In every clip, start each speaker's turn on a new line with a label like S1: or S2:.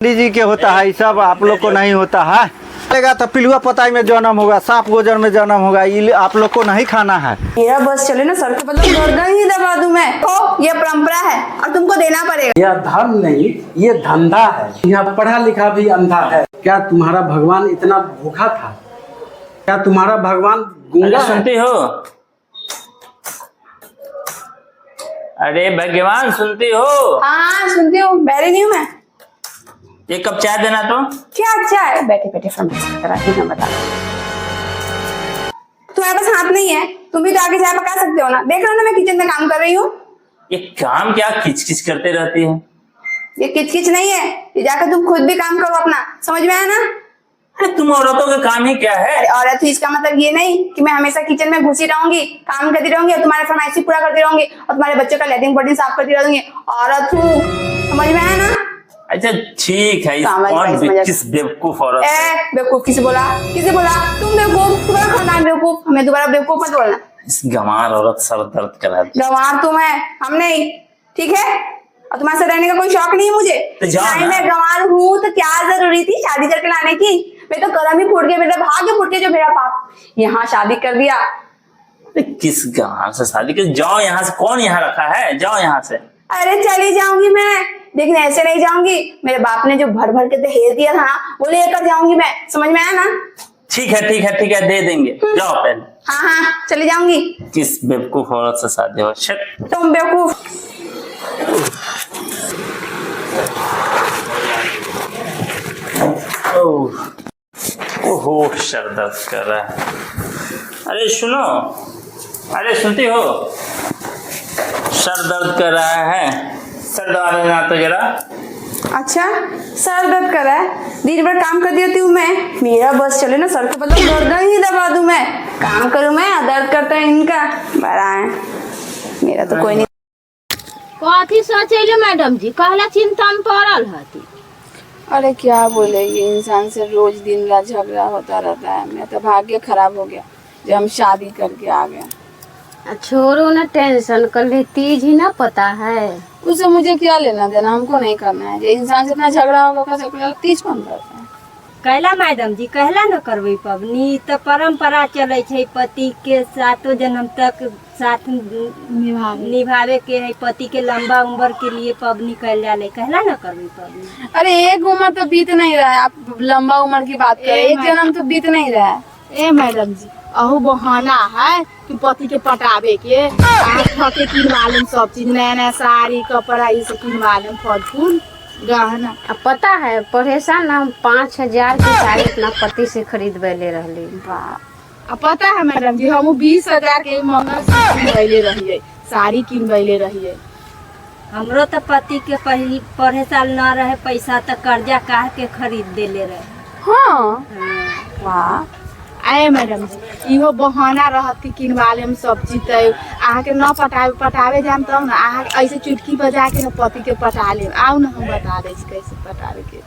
S1: जी के होता है, सब आप लोग को नहीं होता है। चलेगा तो पिलुआ पताई में जन्म होगा, सांप गोजर में जन्म होगा, ये आप लोग को नहीं खाना है।
S2: मेरा बस चले ना सर के बदले गर्दन ही दबा दूं मैं। तो ये परंपरा है और तुमको देना पड़ेगा।
S3: यह धर्म नहीं, ये धंधा है। यहाँ पढ़ा लिखा भी अंधा है। क्या तुम्हारा भगवान इतना भूखा था? क्या तुम्हारा भगवान गूंगा?
S4: सुनती हो? अरे भगवान सुनती हो?
S2: हाँ सुनती हूँ, बैरी नहीं हूँ मैं।
S4: एक कप चाय देना तो।
S2: क्या अच्छा है, बैठे बैठे ही बता। तुम्हारे पास हाथ नहीं है, तुम भी तो आगे चाय पका सकते हो ना। देख रहे हो ना मैं किचन में काम कर रही हूँ।
S4: ये काम क्या किचकिच करते रहती है?
S2: ये किचकिच नहीं है, ये जाकर तुम खुद भी काम करो अपना। समझ में आया ना?
S4: अरे तुम औरतों का काम ही क्या है?
S2: औरत ही इसका मतलब ये नहीं कि मैं हमेशा किचन में घुसी रहूंगी, काम करती रहूंगी और तुम्हारे फरमाइशी पूरा करती रहूंगी और तुम्हारे बच्चों का लैट्रिन बोर्डिंग साफ करती रहूंगी। औरत हूँ, समझ में आया ना?
S4: अच्छा ठीक है, किस बेवकूफ औरत?
S2: बेवकूफ किसे बोला? किसे बोला? तुम बेवकूफ, तुम्हारा खानदान बेवकूफ, हमें दोबारा बेवकूफ मत बोलना।
S4: इस गंवार औरत सर दर्द करा दी।
S2: गंवार तुम है, हम नहीं, ठीक है? और तुम्हारे साथ रहने का कोई शौक नहीं है मुझे। नहीं मैं गंवार हूँ तो क्या जरूरी थी शादी करके लाने की? मैं तो करम ही फूट गया, मेरा भाग्य फूट गया जो मेरा पाप यहाँ शादी कर दिया।
S4: किस गंवार से शादी कर? जाओ यहाँ से। कौन यहाँ रखा है? जाओ यहाँ से।
S2: अरे चली जाऊंगी मैं, लेकिन ऐसे नहीं जाऊंगी। मेरे बाप ने जो भर भर के दहेज दिया था ना, वो लेकर जाऊंगी मैं। समझ में आया ना?
S4: ठीक है ठीक है ठीक है, दे देंगे। जाओ पहले।
S2: हाँ हाँ चली जाऊंगी।
S4: किस बेवकूफ औरत से शादी हो?
S2: तुम बेवकूफ।
S4: ओहो सर दर्द कर रहा है। अरे सुनो, अरे सुनती हो? सर दर्द कर रहा है, सर दबा देना तो जरा।
S2: अच्छा सर दर्द कर रहा है, दिन भर काम करती रहती हूँ मैं। मेरा बस चले ना सर के बदले गर्दन ही दबा दूं मैं। काम करूँ मैं, दर्द करता है इनका बड़ा है, मेरा तो कोई नहीं।
S5: कथी सोचे मैडम जी, कहला चिंता में पड़ल हती?
S2: अरे क्या बोले, ये इंसान से रोज दिन रात झगड़ा होता रहता है। मेरा तो भाग्य खराब हो गया जब हम शादी करके आ गए।
S5: छोड़ो ना टेंशन, कल तीज ही ना पता है।
S2: उससे मुझे क्या लेना देना, हमको नहीं करना है। जो इंसान से इतना झगड़ा होगा तीज कौन करता है?
S6: कहला मैडम जी, कहला न करवे पबनी तो परंपरा चले छे, पति के सातों जन्म तक साथ निभावे के है, पति के लंबा उम्र के लिए पबनी कहल जाले। कहला न करवे पबनी।
S2: अरे एक उम्र तो बीत नहीं रहा है, आप लंबा उम्र की बात करें। एक जन्म तो बीत नहीं रहा है।
S5: ए मैडम जी, अहू बहाना है कि पति के पटावे के थके किनवा लें सब चीज, नया नया साड़ी कपड़ा ये सब किनवा लें, फल फूल गहना। अब पता है परेशान ना, हम 5000 की साड़ी अपना पति से खरीद ले रही।
S2: अब पता है मैडम जी, हम 20,000 के मंगलसूत्र रहिए, साड़ी किनवैले रहिए।
S6: हमरो तो पति के पढ़े साल न रहे पैसा, तो कर्जा काह के खरीद देले रहे।
S2: हाँ वाह।
S5: आए मैडम जी, इहो बहाना रहत कि किनवा लेम सब चीज। आहाँ के न पटावे जान तब ना, आहाँ ऐसे चुटकी बजा के न पति के पटा लेम। आओ ना हम बता दे कैसे पटावे के।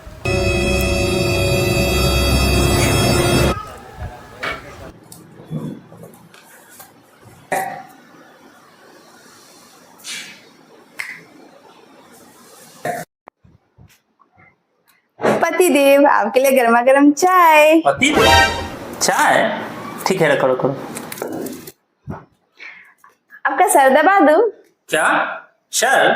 S2: पति देव आपके लिए गर्मा गर्म चाय।
S4: पति चाय? ठीक है, रखो रखो।
S2: आपका सर दबा दूं?
S4: क्या सर?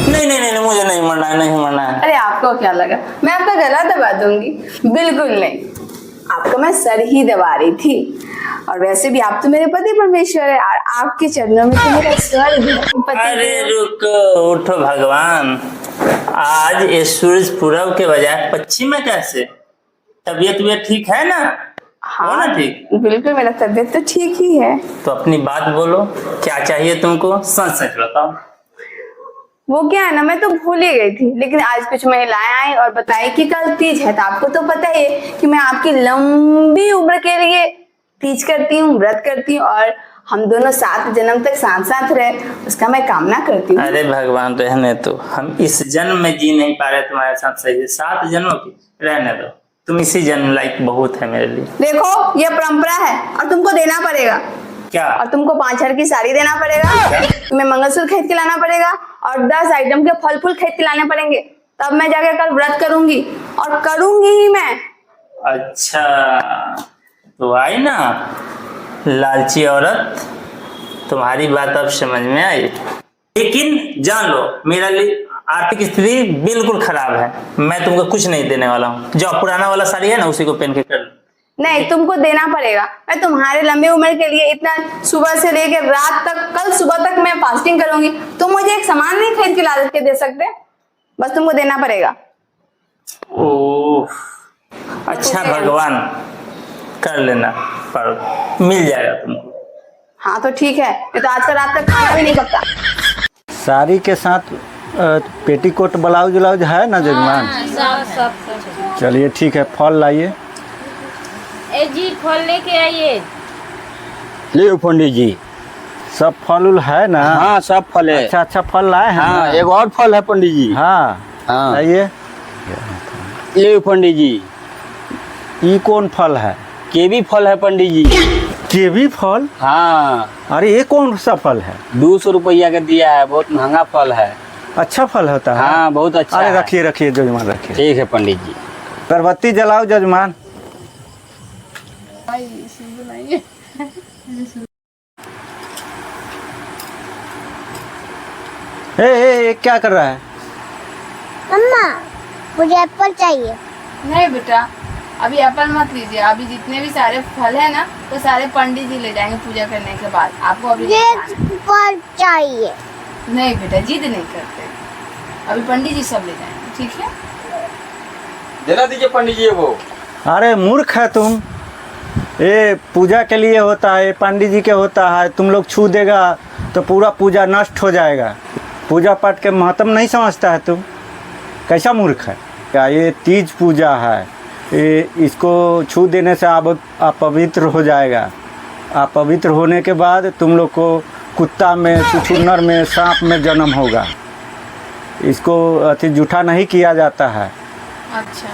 S4: नहीं नहीं नहीं, मुझे नहीं मरना है, नहीं मरना है।
S2: अरे आपको क्या लगा मैं आपका गला दबा दूंगी? बिल्कुल नहीं, आपको मैं सर ही दबा रही थी। और वैसे भी आप तो मेरे पति परमेश्वर है और आपके चरणों में तो मेरा स्वर्ग।
S4: अरे रुको, उठो भगवान। आज ये सूरज पूरब के बजाय पश्चिम में कैसे? तबीयत ठीक है ना?
S2: हाँ
S4: ना ठीक?
S2: बिल्कुल, मेरा तबीयत तो ठीक ही है।
S4: तो अपनी बात बोलो, क्या चाहिए तुमको? सच सच बताओ।
S2: वो क्या है ना, मैं तो भूल ही गई थी, लेकिन आज कुछ महिलाएं आई और बताई कि कल तीज है। तो आपको तो पता ही है कि मैं आपकी लंबी उम्र के लिए तीज करती हूँ, व्रत करती हूँ और हम दोनों 7 जन्म तक साथ साथ रहे, उसका मैं कामना करती हूँ।
S4: अरे भगवान रहने दो, हम इस जन्म में जी नहीं पा रहे तुम्हारे साथ, सही है। 7 जन्मों की रहने दो, तुम इसी जन्म लायक बहुत है मेरे लिए।
S2: देखो ये परंपरा है और तुमको देना पड़ेगा।
S4: क्या?
S2: और तुमको 5,000 की साड़ी देना पड़ेगा, तुम्हें मंगलसूत्र खरीद के लाना पड़ेगा और 10 आइटम के फल फूल खरीद के लाने पड़ेंगे, तब मैं जाकर कल व्रत करूंगी और करूंगी ही मैं।
S4: अच्छा तो आई ना लालची औरत, तुम्हारी बात अब समझ में आई। लेकिन जान लो मेरा आर्थिक स्थिति बिल्कुल खराब है, मैं तुमको कुछ नहीं देने वाला हूँ। जो पुराना वाला साड़ी है ना उसी को पहन के कर लो।
S2: नहीं, तुमको देना पड़ेगा। मैं तुम्हारे लंबे उम्र के लिए इतना सुबह से लेकर रात तक, कल सुबह तक मैं फास्टिंग करूंगी। तुम मुझे एक सामान नहीं खरीद के ला के दे सकते, बस तुमको देना पड़ेगा।
S4: ओह अच्छा भगवान, कर लेना, पर मिल जाएगा तुमको।
S2: हाँ तो ठीक है, नहीं तो आज का रात तक खाना भी नहीं पकता।
S1: साड़ी के साथ पेटीकोट ब्लाउज व्लाउज है ना जजमान?
S6: सब
S1: चलिए ठीक है, फल लाइए।
S6: ए जी फल लेके आइए।
S7: ले पंडित जी।
S1: सब फल उल है ना?
S7: हाँ सब फल है।
S1: अच्छा अच्छा फल लाए हैं
S7: हाँ
S1: ना?
S7: एक और फल है पंडित जी।
S1: हाँ
S7: हाँ
S1: लाइए।
S7: ले पंडित जी।
S1: ये कौन फल है?
S7: केवी फल है पंडित जी।
S1: केवी फल?
S7: हाँ
S1: अरे ये कौन सा फल है?
S7: 200 रुपया का दिया है, बहुत महंगा फल है।
S1: अच्छा फल होता है?
S7: हाँ बहुत अच्छा
S1: अरे
S7: है।
S1: रखिए रखिए जजमान रखिए।
S7: ठीक है पंडित जी।
S1: परबत्ती जलाओ जजमान। ए, क्या कर रहा है?
S8: मम्मा मुझे एप्पल चाहिए।
S2: नहीं बेटा, अभी एप्पल मत लीजिए। अभी जितने भी सारे फल है ना वो सारे पंडित जी ले जाएंगे पूजा करने के बाद। आपको अभी
S8: मुझे
S2: नहीं खाना।
S8: फल चाहिए।
S2: नहीं बेटा, जिद नहीं करते, अभी पंडित जी सब ले जाएंगे, ठीक है?
S7: देना दीजिए पंडित जी वो।
S1: अरे मूर्ख है तुम। ये पूजा के लिए होता है, पंडित जी के होता है। तुम लोग छू देगा तो पूरा पूजा नष्ट हो जाएगा। पूजा पाठ के महत्व नहीं समझता है तुम? कैसा मूर्ख है? क्या ये तीज पूजा है, ये इसको छू देने से आप अपवित्र हो जाएगा। अपवित्र होने के बाद तुम लोग को कुत्ता में, छुछुन्नर में, सांप में जन्म होगा। इसको अति जूठा नहीं किया जाता है।
S2: अच्छा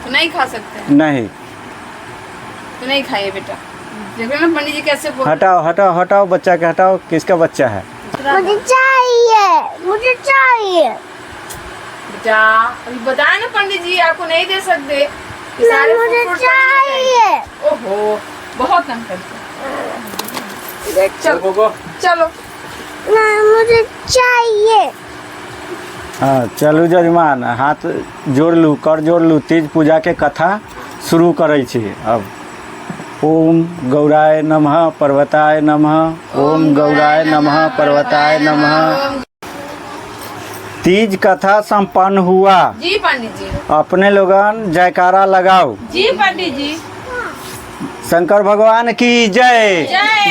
S2: तो नहीं खा सकते?
S1: नहीं।
S2: तो नहीं खाइए बेटा। देख रहे ना पंडित जी कैसे बोल।
S1: हटाओ हटाओ हटाओ, बच्चा के हटाओ। किसका बच्चा है?
S8: मुझे चाहिए, मुझे चाहिए।
S2: बेटा अभी बताया ना पंडित जी आपको नहीं दे सकते। ये
S8: ना
S2: सारे
S8: मुझे
S2: fruit पंडित जी
S8: चाहिए।
S2: देंगे। ओहो बहुत तंग करते। चलो चलो।
S8: ना मुझे चाहिए।
S1: हाँ चलू जजमान, हाथ जोड़ लू, कर जोड़ लू। तीज पूजा के कथा शुरू करै छी अब। ओम गौराय नमः पर्वताय नमः, ओम गौराय नमः पर्वताय नमः। तीज कथा संपन्न हुआ।
S2: जी पंडित जी।
S1: अपने लोगन जयकारा लगाओ।
S2: जी पंडित जी।
S1: शंकर भगवान की जय,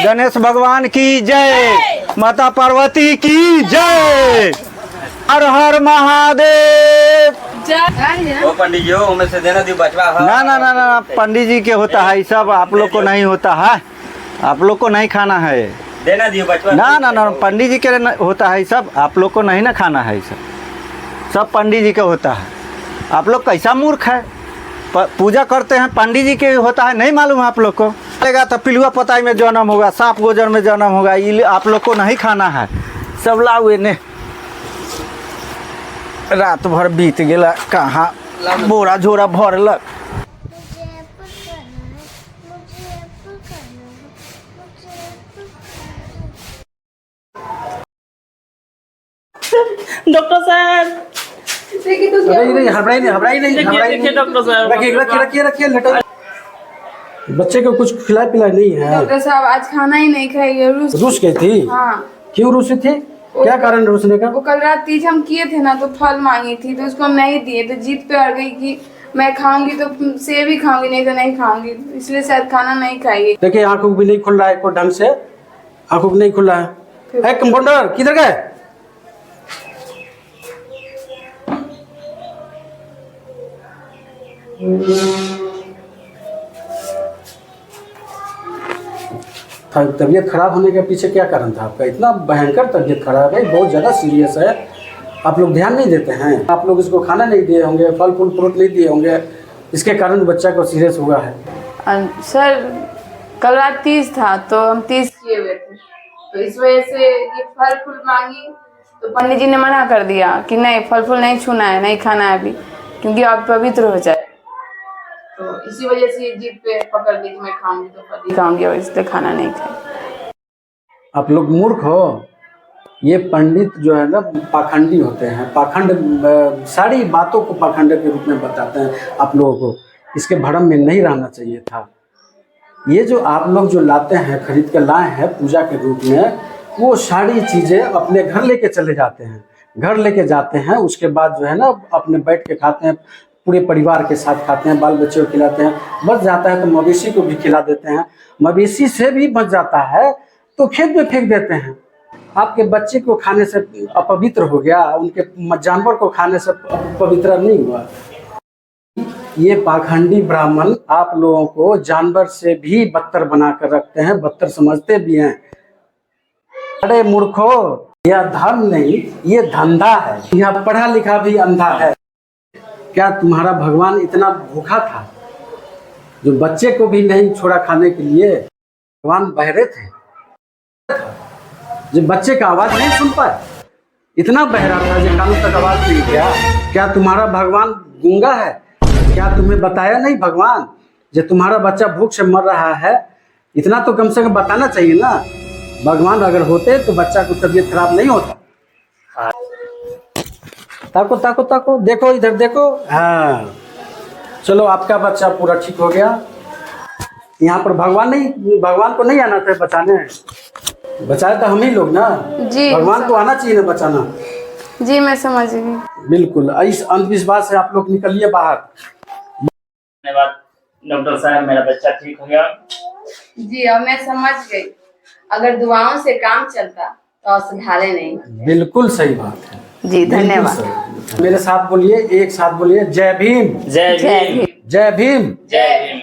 S1: गणेश भगवान की जय, माता पार्वती की जय। हर हर महादेव।
S7: वो पंडित जी हो, उनमें से देना दी बचवा।
S1: ना ना ना ना, पंडित जी के होता है ये सब, आप लोग को नहीं होता है। आप लोग को नहीं खाना है।
S7: देना दी बचवा।
S1: ना ना ना, पंडित जी के होता है ये सब, आप लोग को नहीं ना खाना है ये सब पंडित जी का होता है। आप लोग कैसा मूर्ख है? पूजा करते हैं पंडित जी के होता है, नहीं मालूम है आप लोग को? चलेगा तो पिलुआ पताई में जन्म होगा, सांप गोजर में जन्म होगा। ये आप लोग को नहीं खाना है। सब लाओ ने। रात भर बीत गया, कहाँ बोरा झोरा भरलक।
S8: मुझे एप्पल खाना है, मुझे एप्पल खाना है, मुझे एप्पल खाना है।
S4: डॉक्टर साहब
S3: अरे नहीं घबराई नहीं, घबराई नहीं, घबराई नहीं।
S4: डॉक्टर साहब
S3: रखिए रखिए रखिए रखिए लटाई। बच्चे को कुछ खिला पिला नहीं है?
S2: डॉक्टर साहब आज खाना ही नहीं खाएंगे।
S3: रूस गई थी?
S2: हाँ।
S3: क्यों रूसी थी? क्या कारण रूसने का?
S2: वो कल रात तीज हम किए थे ना, तो फल मांगी थी तो उसको हम नहीं दिए, तो जिद पे अड़ गई कि मैं खाऊंगी तो सेब ही खाऊंगी, नहीं तो नहीं खाऊंगी, इसलिए शायद खाना नहीं खाएगी।
S3: देखिए आंखों भी नहीं खुल रहा है, कोई ढंग से आंखों भी नहीं खुल रहा है। कंपाउंडर किधर गए? तबीयत खराब होने के पीछे क्या कारण था आपका? इतना भयंकर तबीयत खराब है, बहुत ज़्यादा सीरियस है। आप लोग ध्यान नहीं देते हैं। आप लोग इसको खाना नहीं दिए होंगे, फल फूल फ्रूट नहीं दिए होंगे, इसके कारण बच्चा को सीरियस हुआ है।
S2: सर कल रात तीज था तो हम तीज किए हुए थे, तो इस वजह से ये फल फूल मांगी, तो पंडित जी ने मना कर दिया कि नहीं, फल फूल नहीं छूना है, नहीं खाना है अभी, क्योंकि आप पवित्र हो जाए। तो इसी वजह से ये जिद पे पकड़ ली कि मैं खाऊंगी तो फल ही खाऊंगी, और इसलिए खाना नहीं खाई।
S3: आप लोग मूर्ख हो। ये पंडित जो है ना पाखंडी होते हैं, पाखंड सारी बातों को पाखंड के रूप में बताते हैं आप लोगों को। इसके भ्रम में नहीं रहना चाहिए था। ये जो आप लोग जो लाते हैं, खरीद के लाए हैं पूजा के रूप में, वो सारी चीज़ें अपने घर लेके चले जाते हैं। घर लेके जाते हैं, उसके बाद जो है ना अपने बैठ के खाते हैं, पूरे परिवार के साथ खाते हैं, बाल बच्चे को खिलाते हैं। बच जाता है तो मवेशी को भी खिला देते हैं, मवेशी से भी बच जाता है तो खेत में फेंक देते हैं। आपके बच्चे को खाने से अपवित्र हो गया, उनके जानवर को खाने से पवित्र नहीं हुआ। ये पाखंडी ब्राह्मण आप लोगों को जानवर से भी बदतर बना कर रखते हैं, बदतर समझते भी हैं। अरे मूर्खो, यह धर्म नहीं, ये धंधा है। यह पढ़ा लिखा भी अंधा है। क्या तुम्हारा भगवान इतना भूखा था जो बच्चे को भी नहीं छोड़ा खाने के लिए? भगवान बहरे थे जो बच्चे का आवाज नहीं सुन पाए? इतना बहरा था जो कानों तक आवाज नहीं गया? क्या तुम्हारा भगवान गूंगा है? क्या तुम्हें बताया नहीं भगवान जो तुम्हारा बच्चा भूख से मर रहा है? इतना तो कम से कम बताना चाहिए ना। भगवान अगर होते तो बच्चा को तबीयत खराब नहीं होता। ताको ताको ताको, देखो इधर देखो। हाँ चलो, आपका बच्चा पूरा ठीक हो गया। यहाँ पर भगवान को नहीं आना था बचाने, बचाए तो हम ही लोग ना।
S2: जी,
S3: भगवान को आना चाहिए ना बचाना।
S2: जी मैं समझ गई।
S3: बिल्कुल, इस अंधविश्वास से आप लोग निकलिए बाहर।
S4: धन्यवाद डॉक्टर साहब, मेरा बच्चा ठीक हो गया।
S2: जी अब मैं समझ गई, अगर दुआओं से काम चलता तो औषधालय नहीं।
S3: बिल्कुल सही बात है
S2: जी धन्यवाद।
S3: बिल्कुल सही। मेरे साथ बोलिए, एक साथ बोलिए, जय भीम।
S4: जय भीम।
S3: जय भीम।
S4: जय भीम।